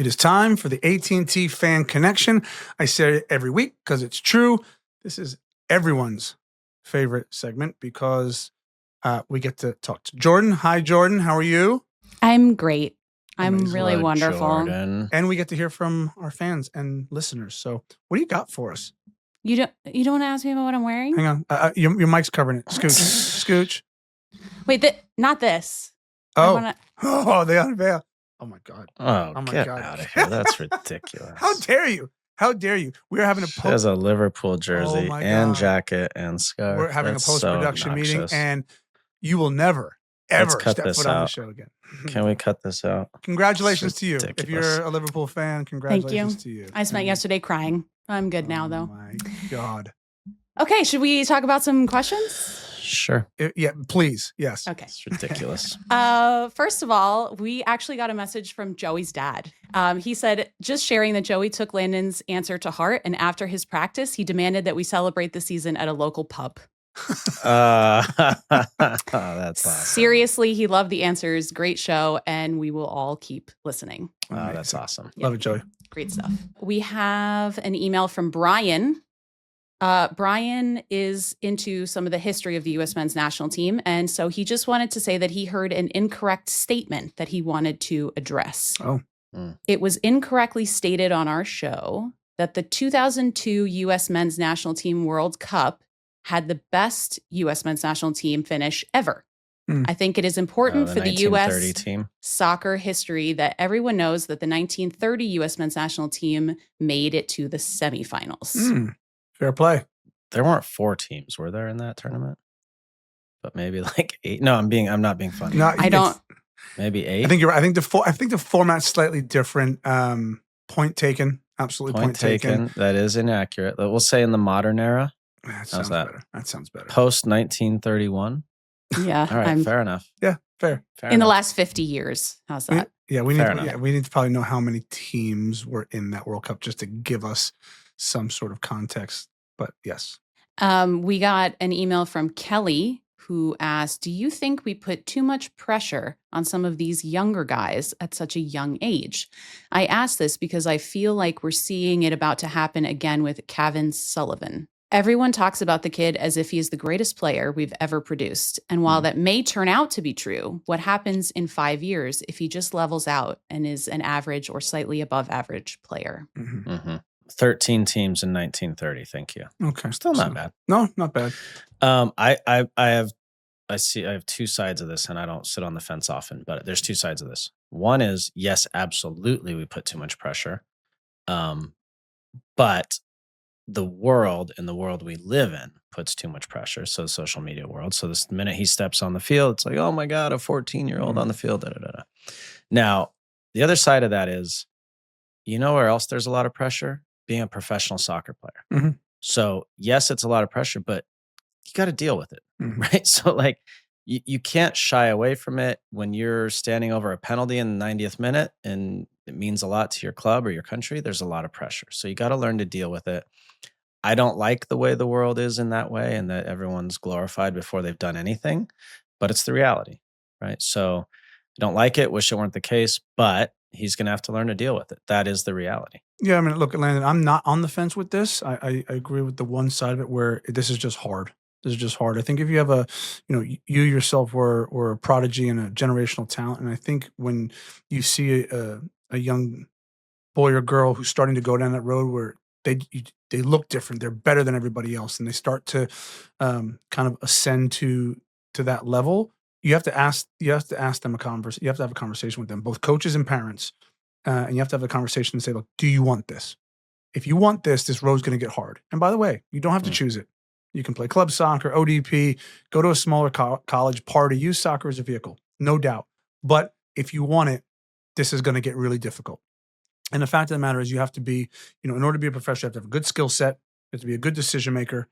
It is time for the AT&T Fan Connection. I say it every week because it's true. This is everyone's favorite segment because we get to talk to Jordan. Hi, Jordan. How are you? I'm great. I'm Amazing. really wonderful. Jordan. And we get to hear from our fans and listeners. So what do you got for us? You don't want to ask me about what I'm wearing? Hang on. Your mic's covering it. Scooch. Wait, not this. Oh, they unveil. Oh, my God. Oh my get God. out of here. That's ridiculous. How dare you? How dare you? We're having She has a Liverpool jersey my and God. jacket and scarf. We're having That's a post-production so meeting, obnoxious. and you will never, ever cut step this foot on the out. show again. Can we cut this out? Congratulations It's to you. ridiculous. If you're a Liverpool fan, congratulations to you. I spent yesterday crying. I'm good now, Oh, though. my God. Okay, should we talk about some questions? Sure. Yeah, please. Yes. Okay. It's ridiculous. First of all, we actually got a message from Joey's dad. He said, just sharing that Joey took Landon's answer to heart, and after his practice, he demanded that we celebrate the season at a local pub. That's awesome. Seriously, he loved the answers. Great show, and we will all keep listening. Oh, that's awesome. Love it, Joey. Great stuff. We have an email from Brian. Brian is into some of the history of the U.S. men's national team, and so he just wanted to say that he heard an incorrect statement that he wanted to address. Oh. It was incorrectly stated on our show that the 2002 U.S. men's national team World Cup had the best U.S. men's national team finish ever. I think it is important for the U.S. team. soccer history that everyone knows that the 1930 U.S. men's national team made it to the semifinals. Fair play. There weren't 4 teams, were there, in that tournament? But maybe like 8. No, I'm not being funny. No, I don't. Maybe 8. I think you're right. I think the format's slightly different. Point taken. Absolutely point taken. That is inaccurate. We'll say in the modern era. That sounds better. That sounds better. Post 1931. Yeah. All right. Fair enough. Yeah. Fair. In the last 50 years. How's that? We need to probably know how many teams were in that World Cup just to give us some sort of context. But yes. We got an email from Kelly who asked, do you think we put too much pressure on some of these younger guys at such a young age? I asked this because I feel like we're seeing it about to happen again with Cavan Sullivan. Everyone talks about the kid as if he is the greatest player we've ever produced. And while that may turn out to be true, what happens in 5 years if he just levels out and is an average or slightly above average player? 13 teams in 1930. Thank you. Okay. Still not bad. No, not bad. I have 2 sides of this, and I don't sit on the fence often, but there's 2 sides of this. One is, yes, absolutely, we put too much pressure. But the world we live in puts too much pressure. So the social media world. So the minute he steps on the field, it's like, oh my God, a 14-year-old on the field. Now, the other side of that is, you know where else there's a lot of pressure? Being a professional soccer player. So yes, it's a lot of pressure, but you got to deal with it, right? So like you can't shy away from it when you're standing over a penalty in the 90th minute and it means a lot to your club or your country. There's a lot of pressure. So you got to learn to deal with it. I don't like the way the world is in that way and that everyone's glorified before they've done anything, but it's the reality, right? So I don't like it, wish it weren't the case, but he's going to have to learn to deal with it. That is the reality. Yeah, I mean, look, Landon, I'm not on the fence with this. I agree with the one side of it where this is just hard. This is just hard. I think if you have you yourself were a prodigy and a generational talent, and I think when you see a young boy or girl who's starting to go down that road where they look different, they're better than everybody else, and they start to kind of ascend to that level, you have to ask them you have to have a conversation with them, both coaches and parents, and you have to have a conversation and say, look, do you want this? If you want this road's going to get hard. And by the way, you don't have to choose it. You can play club soccer, ODP, go to a smaller college, party, use soccer as a vehicle, no doubt. But if you want it, this is going to get really difficult. And the fact of the matter is you have to be, in order to be a professional, you have to have a good skill set, you have to be a good decision maker,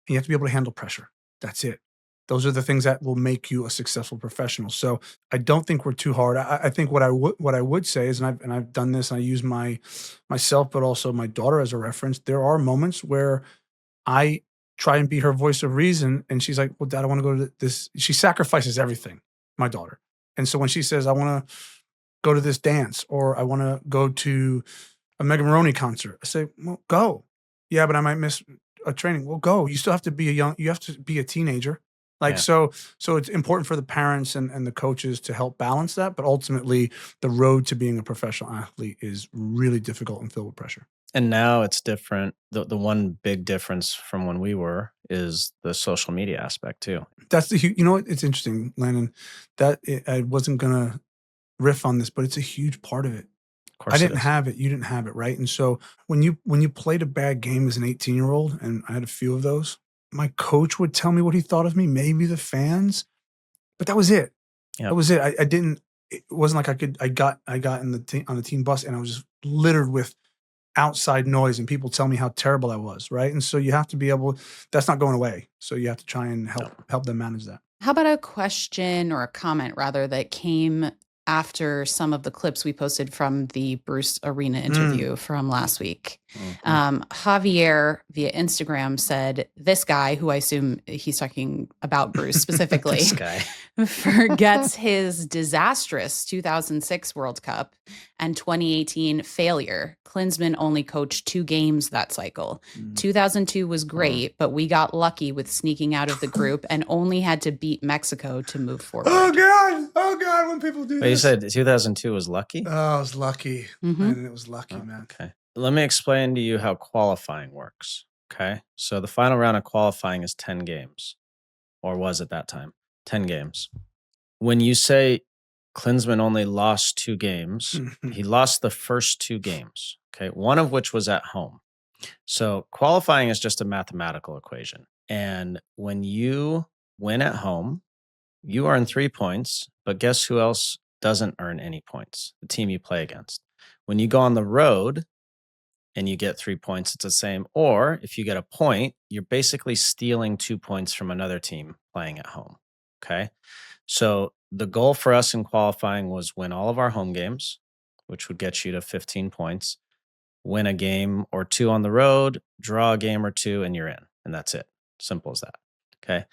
and you have to be able to handle pressure. That's it. Those are the things that will make you a successful professional. So I don't think we're too hard. I think what I would say is, and I've done this, and I use myself, but also my daughter as a reference. There are moments where I try and be her voice of reason, and she's like, "Well, Dad, I want to go to this." She sacrifices everything, my daughter, and so when she says, "I want to go to this dance, or I want to go to a Mega Maroney concert. I say, well, go. Yeah, but I might miss a training. Well, go. You still have to be you have to be a teenager. Like, Yeah. so it's important for the parents and the coaches to help balance that. But ultimately, the road to being a professional athlete is really difficult and filled with pressure. And now it's different. The one big difference from when we were is the social media aspect too. That's you know what? It's interesting, Landon. I wasn't gonna riff on this, but it's a huge part of it. Of course, I it didn't is. have it. You didn't have it, right? And so when you played a bad game as an 18-year-old, and I had a few of those, my coach would tell me what he thought of me, maybe the fans, but that was it. Yep. That was it. I didn't. It wasn't like I got in the on the team bus, and I was just littered with outside noise and people tell me how terrible I was, right? And so you have to be able. That's not going away. So you have to try and help them manage that. How about a question or a comment rather that came after some of the clips we posted from the Bruce Arena interview from last week? Javier via Instagram said, this guy, who I assume he's talking about Bruce specifically, This guy forgets his disastrous 2006 World Cup and 2018 failure. Klinsmann only coached 2 games that cycle. 2002 was great, but we got lucky with sneaking out of the group and only had to beat Mexico to move forward. Oh God! When people do But you this, said 2002 was lucky? oh, I was lucky, man. It was lucky, man. Okay. Let me explain to you how qualifying works. Okay. So the final round of qualifying is 10 games, or was at that time 10 games. When you say Klinsmann only lost 2 games, he lost the first 2 games. Okay. One of which was at home. So qualifying is just a mathematical equation. And when you win at home, you earn 3 points, but guess who else doesn't earn any points? The team you play against. When you go on the road and you get 3 points, it's the same. Or if you get a point, you're basically stealing 2 points from another team playing at home. Okay. So the goal for us in qualifying was win all of our home games, which would get you to 15 points, win a game or 2 on the road, draw a game or 2, and you're in. And that's it. Simple as that. Okay.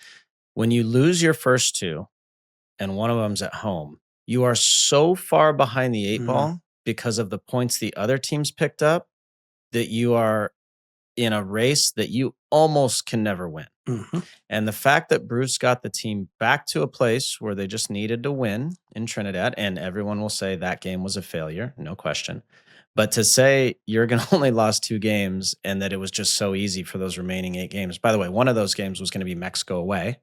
When you lose your first 2 and one of them's at home, you are so far behind the 8 ball because of the points the other teams picked up that you are in a race that you almost can never win. And the fact that Bruce got the team back to a place where they just needed to win in Trinidad, and everyone will say that game was a failure, no question. But to say you're going to only lost 2 games and that it was just so easy for those remaining 8 games. By the way, one of those games was going to be Mexico away.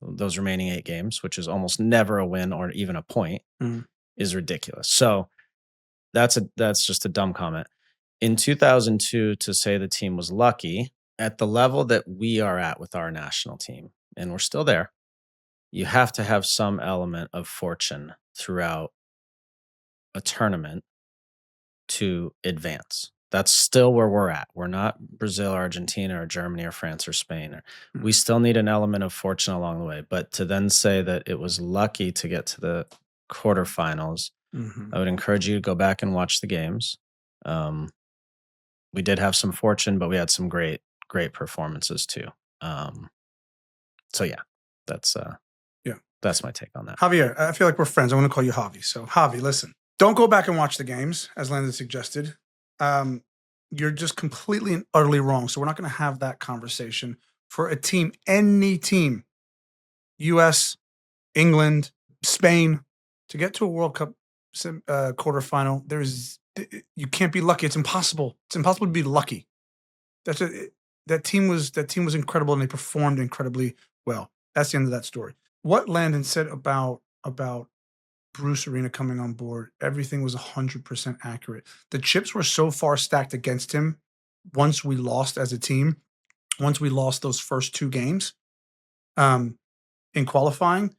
Those remaining 8 games, which is almost never a win or even a point, is ridiculous. So that's just a dumb comment. In 2002, to say the team was lucky at the level that we are at with our national team, and we're still there, you have to have some element of fortune throughout a tournament to advance. That's still where we're at. We're not Brazil, Argentina, or Germany, or France, or Spain. We still need an element of fortune along the way. But to then say that it was lucky to get to the quarterfinals, I would encourage you to go back and watch the games. We did have some fortune, but we had some great performances too. So yeah, that's my take on that. Javier, I feel like we're friends. I want to call you Javi. So Javi, listen, don't go back and watch the games, as Landon suggested. You're just completely and utterly wrong. So we're not going to have that conversation. For a team, any team, US, England, Spain, to get to a World Cup quarterfinal, you can't be lucky. It's impossible. It's impossible to be lucky. That team was incredible, and they performed incredibly well. That's the end of that story. What Landon said about Bruce Arena coming on board, everything was 100% accurate. The chips were so far stacked against him once we lost as a team, once we lost those first 2 games in qualifying.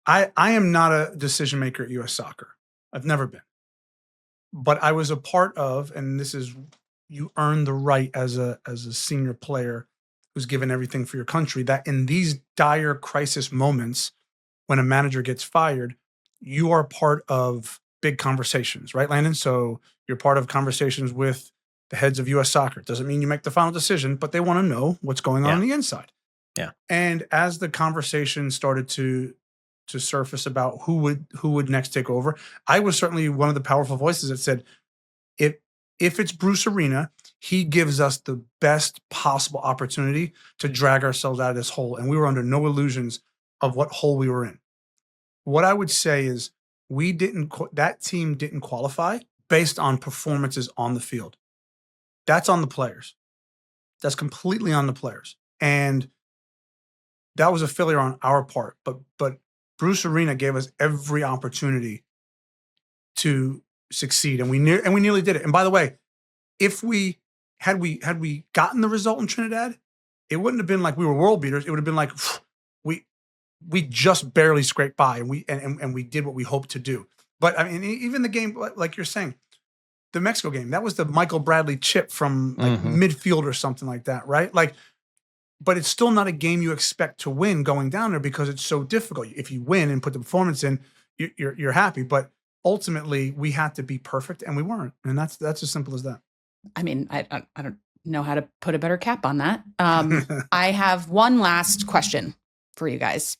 I am not a decision maker at US Soccer. I've never been. But I was a part of, and this is, you earn the right as a senior player who's given everything for your country, that in these dire crisis moments, when a manager gets fired, you are part of big conversations, right, Landon? So you're part of conversations with the heads of US Soccer. It doesn't mean you make the final decision, but they want to know what's going on the inside. Yeah. And as the conversation started to to surface about who would next take over. I was certainly one of the powerful voices that said, if it's Bruce Arena, he gives us the best possible opportunity to drag ourselves out of this hole. And we were under no illusions of what hole we were in. What I would say is that team didn't qualify based on performances on the field. That's on the players. That's completely on the players. And that was a failure on our part. But Bruce Arena gave us every opportunity to succeed, and we nearly did it. And by the way, if we had gotten the result in Trinidad, it wouldn't have been like we were world beaters. It would have been like we just barely scraped by, and we did what we hoped to do. But I mean, even the game, like you're saying, the Mexico game, that was the Michael Bradley chip from like midfield or something like that, right? Like, but it's still not a game you expect to win going down there because it's so difficult. If you win and put the performance in, you're happy. But ultimately, we had to be perfect, and we weren't. And that's as simple as that. I mean, I don't know how to put a better cap on that. I have one last question for you guys.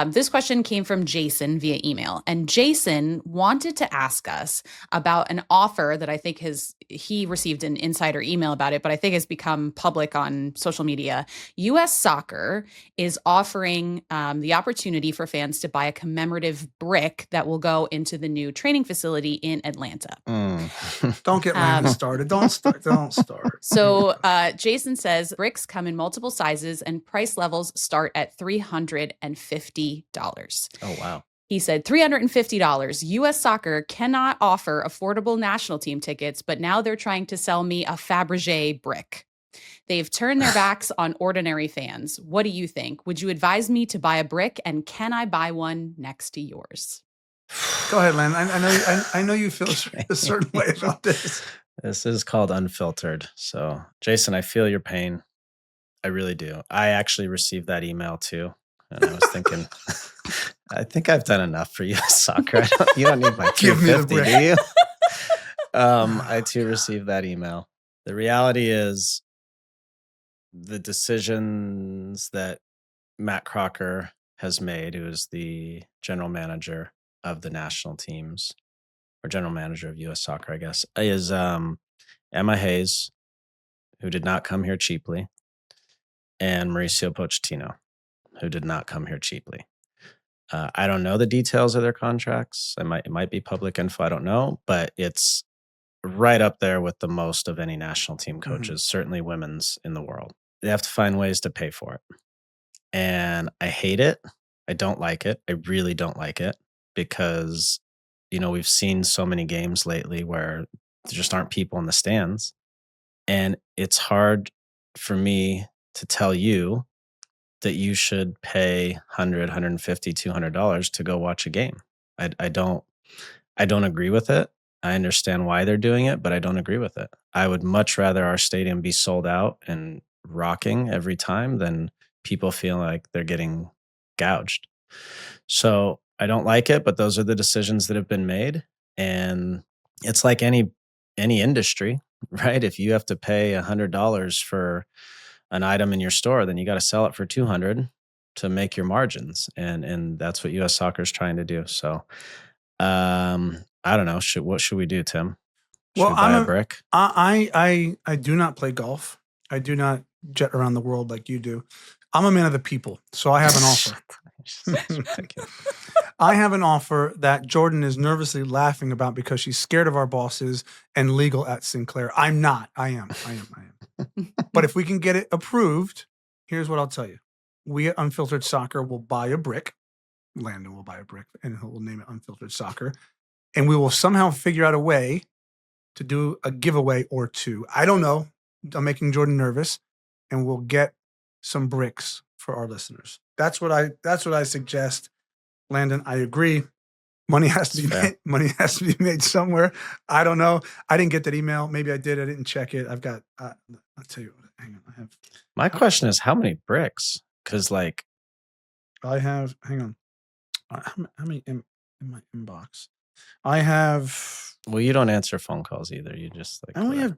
This question came from Jason via email, and Jason wanted to ask us about an offer that I think he received an insider email about it, but I think has become public on social media. US Soccer is offering the opportunity for fans to buy a commemorative brick that will go into the new training facility in Atlanta. Don't get Landon started. Don't start. So Jason says bricks come in multiple sizes and price levels start at $350. Oh, wow. He said $350. US Soccer cannot offer affordable national team tickets, but now they're trying to sell me a Fabergé brick. They've turned their backs on ordinary fans. What do you think? Would you advise me to buy a brick, and can I buy one next to yours? Go ahead, Len. I know you feel a certain way about this. This is called unfiltered. So, Jason, I feel your pain. I really do. I actually received that email too. And I was thinking, I think I've done enough for US Soccer. You don't need my $350, do you? I too received that email. The reality is the decisions that Matt Crocker has made, who is the general manager of the national teams, or general manager of US Soccer, I guess, is Emma Hayes, who did not come here cheaply, and Mauricio Pochettino, who did not come here cheaply. I don't know the details of their contracts. It might be public info. I don't know, but it's right up there with the most of any national team coaches, certainly women's in the world. They have to find ways to pay for it. And I hate it. I don't like it. I really don't like it because, we've seen so many games lately where there just aren't people in the stands. And it's hard for me to tell you that you should pay $100, $150, $200 to go watch a game. I don't agree with it. I understand why they're doing it, but I don't agree with it. I would much rather our stadium be sold out and rocking every time than people feel like they're getting gouged. So I don't like it, but those are the decisions that have been made. And it's like any industry, right? If you have to pay $100 for an item in your store, then you got to sell it for $200 to make your margins. And that's what US Soccer is trying to do. So I don't know. What should we do, Tim? Should we buy a brick? I do not play golf. I do not jet around the world like you do. I'm a man of the people, so I have an offer. I have an offer that Jordan is nervously laughing about because she's scared of our bosses and legal at Sinclair. I'm not. I am. But if we can get it approved, here's what I'll tell you. We at Unfiltered Soccer will buy a brick. Landon will buy a brick, and we'll name it Unfiltered Soccer. And we will somehow figure out a way to do a giveaway or two. I don't know. I'm making Jordan nervous, and we'll get some bricks for our listeners. That's what I suggest. Landon, I agree. Money has to be made. Money has to be made somewhere. I don't know. I didn't get that email. Maybe I did. I didn't check it. I've got. I'll tell you what. Hang on. I have. My question is, how many bricks? Because I have. Hang on. How many in my inbox? I have. Well, you don't answer phone calls either. You just I only have.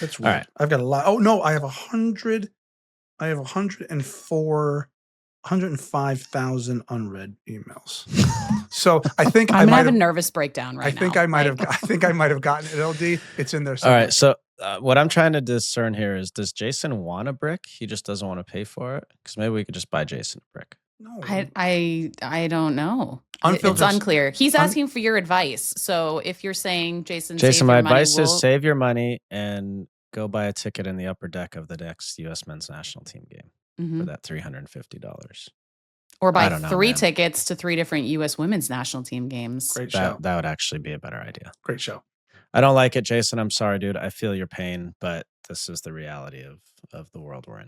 That's weird. All right. I've got a lot. Oh no, I have 100. I have 104 105,000 unread emails. So I think I'm I gonna might have a have. nervous breakdown right I think now. I might Like, have. I think I might have gotten it. LD. It's in there All somewhere. right. So what I'm trying to discern here is, does Jason want a brick? He just doesn't want to pay for it? Because maybe we could just buy Jason a brick. No. I don't know. It's Unfiltered- unclear. He's asking for your advice. So if you're saying, Jason, Jason, save my your money, advice is save your money and go buy a ticket in the upper deck of the next U.S. men's national team game for that $350. or I buy don't know, 3 man. tickets to 3 different U.S. women's national team games. Great show. That would actually be a better idea. Great show. I don't like it, Jason. I'm sorry, dude. I feel your pain, but this is the reality of the world we're in.